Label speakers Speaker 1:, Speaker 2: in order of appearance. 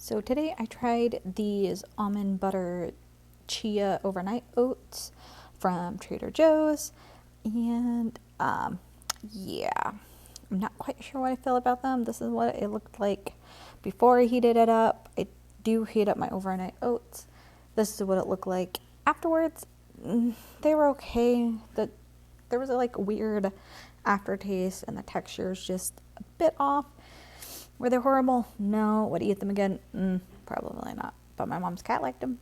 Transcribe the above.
Speaker 1: So today I tried these almond butter chia overnight oats from Trader Joe's, and yeah, I'm not quite sure what I feel about them. This is what it looked like before I heated it up. I do heat up my overnight oats. This is what it looked like afterwards. They were okay. There was a weird aftertaste, and the texture is just a bit off. Were they horrible? No. Would I eat them again? Probably not. But my mom's cat liked them.